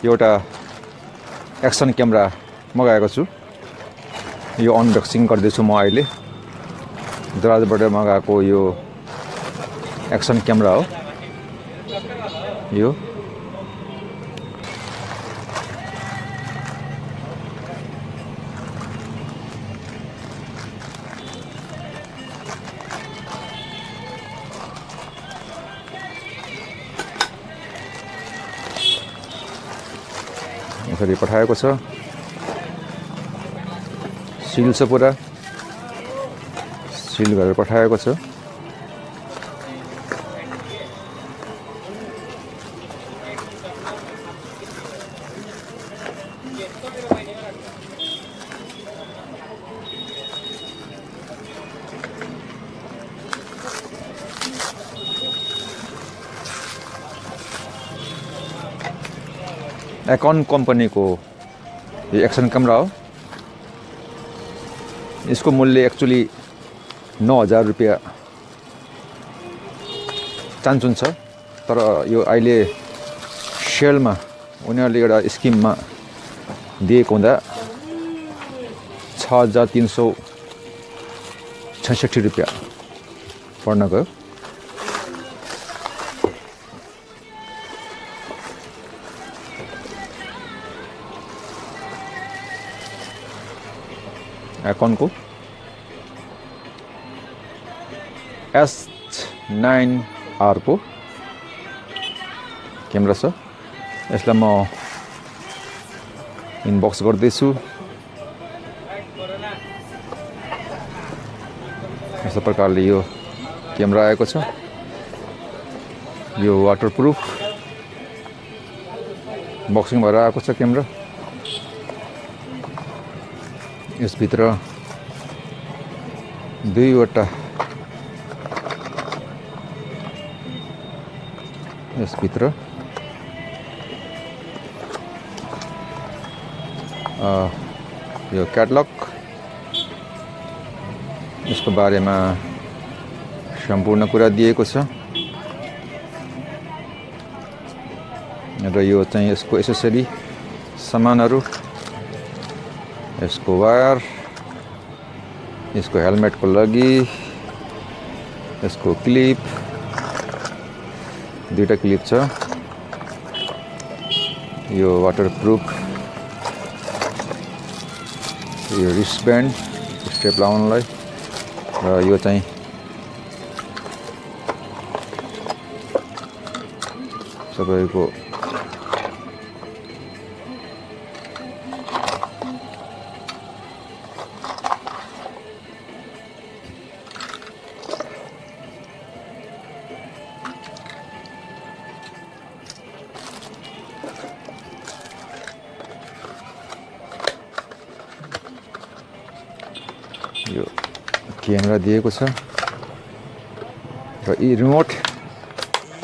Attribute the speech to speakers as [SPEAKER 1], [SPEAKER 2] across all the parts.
[SPEAKER 1] एउटा action camera मगाएको छु। यो अनबक्सिङ गर्दैछु म अहिले। दराजबाट मगाएको यो एक्सन क्यामेरा हो यो। यसरी पठाएको छ। सिल छ, पुरा सिल गरेर पठाएको छ। EKEN कम्पनीको यो एक्सन क्यामेरा हो। यसको मूल्य एक्चुअली 9,000 रुपियाँ चान्चुन छ। तर यो अहिले सेलमा उनीहरूले एउटा स्किममा दिएको हुँदा 6,366 रुपियाँ पर्न गयो। EKEN को H9R को क्यामेरा छ। यसलाई म इनबक्स गर्दैछु। यस्तो प्रकारले यो क्यामेरा आएको छ। यो वाटरप्रुफ बक्सिङ भएर आएको छ क्यामेरा। यसभित्र दुईवटा यसभित्र यो क्याटलग, यसको बारेमा सम्पूर्ण कुरा दिएको छ र यो चाहिँ यसको एसेसरी सामानहरू, यसको वायर, यसको हेलमेटको लागि यसको क्लिप, दुईटा क्लिप छ। यो वाटरप्रुफ, यो रिस्टब्यान्ड स्ट्रेप लाउनलाई, र यो चाहिँ सबैको यो क्यामेरा दिएको छ र यी रिमोट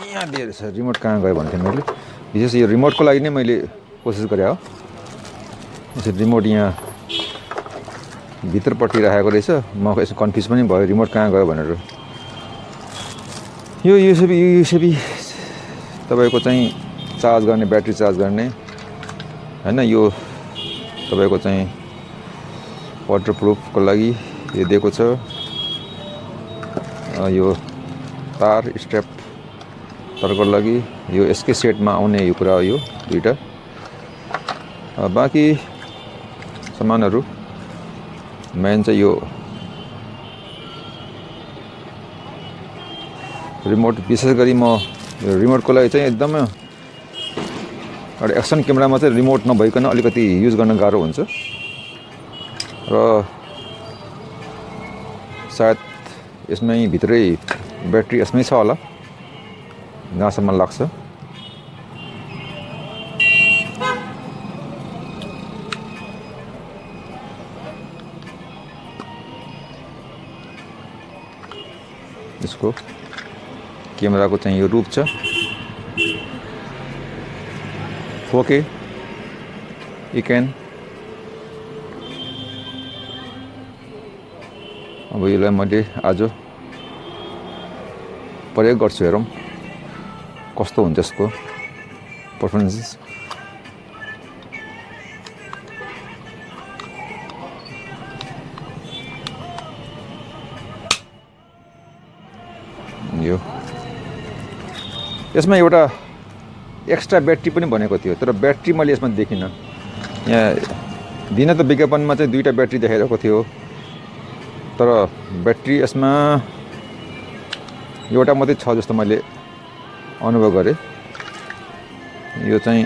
[SPEAKER 1] यहाँ दिएको छ। रिमोट कहाँ गयो भन्थेँ मैले। विशेष यो रिमोटको लागि नै मैले कोसिस गरेँ हो। यसरी रिमोट यहाँ भित्रपट्टि राखेको रहेछ। म यसो कन्फ्युज पनि भयो रिमोट कहाँ गयो भनेर। यो युएसबी तपाईँको चाहिँ चार्ज गर्ने, ब्याट्री चार्ज गर्ने हैन। यो तपाईँको चाहिँ वाटरप्रुफको लागि यो दिएको छ। यो तार स्ट्रेप तारको लागि यो यसकै सेटमा आउने यो कुरा हो। यो दुईटा बाँकी सामानहरू मेन चाहिँ यो रिमोट। विशेष गरी म यो रिमोटको लागि चाहिँ एकदमै एउटा एक्सन क्यामेरामा चाहिँ रिमोट नभइकन अलिकति युज गर्न गाह्रो हुन्छ र सायद यसमै भित्रै ब्याट्री यसमै छ होला जहाँसम्म लाग्छ। यसको क्यामेराको चाहिँ यो रूप छ 4K EKEN। अब यसलाई मैले आज प्रयोग गर्छु, हेरौँ कस्तो हुन्छ यसको पर्फर्मेन्स। यो यसमा एउटा एक्स्ट्रा ब्याट्री पनि भनेको थियो तर ब्याट्री मैले यसमा देखिनँ यहाँ दिन त विज्ञापनमा चाहिँ 2टा ब्याट्री देखाइरहेको थियो तर ब्याट्री यसमा एउटा मात्रै छ जस्तो मैले अनुभव गरेँ यो चाहिँ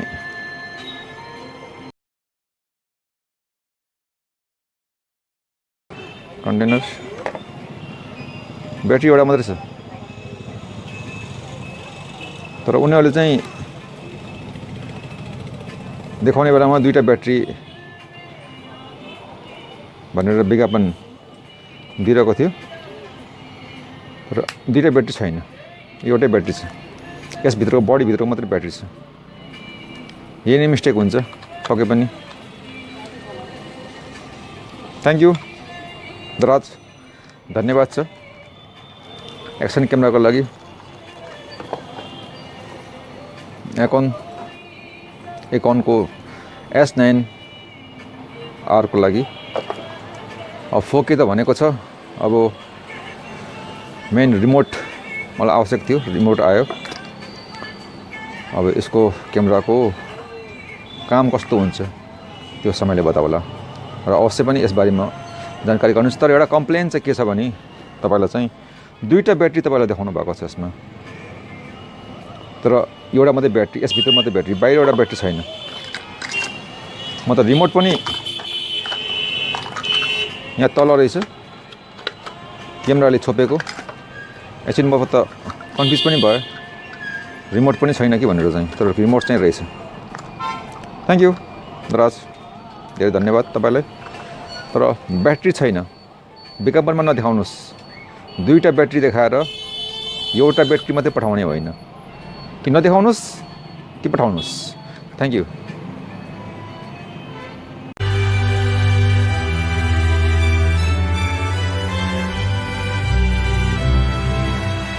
[SPEAKER 1] कन्टेनर ब्याट्री एउटा मात्रै छ तर उनीहरूले चाहिँ देखाउने बेलामा 2टा ब्याट्री भनेर विज्ञापन दिइरहेको थियो र 2टा ब्याट्री छैन एउटै ब्याट्री छ यसभित्रको बडीभित्रको मात्रै ब्याट्री छ यही नै मिस्टेक हुन्छ पक्कै पनि थ्याङ्क यू दराज धन्यवाद छ एक्सन क्यामेराको लागि एकोनको H9R को लागि अब 4K त भनेको छ अब मेन रिमोट मलाई आवश्यक थियो रिमोट आयो अब यसको क्यामेराको काम कस्तो हुन्छ त्यो समयले बताउला र अवश्य पनि यसबारेमा जानकारी गर्नुहोस् तर एउटा कम्प्लेन चाहिँ के छ भने तपाईलाई चाहिँ 2टा ब्याट्री तपाईलाई देखाउनु भएको छ यसमा तर एउटा मात्रै ब्याट्री यसभित्र मात्रै ब्याट्री बाहिर एउटा ब्याट्री छैन म त रिमोट पनि यहाँ तल रहेछ क्यामेराले छोपेको एकछिन म त कन्फ्युज पनि भयो रिमोट पनि छैन कि भनेर चाहिँ तर रिमोट चाहिँ रहेछ थ्याङ्क यू दराज धेरै धन्यवाद तपाईलाई तर ब्याट्री छैन विज्ञापनमा नदेखाउनुहोस् 2टा ब्याट्री देखाएर एउटा ब्याट्री मात्रै पठाउने होइन कि नदेखाउनुहोस् कि पठाउनुहोस् थ्याङ्क यू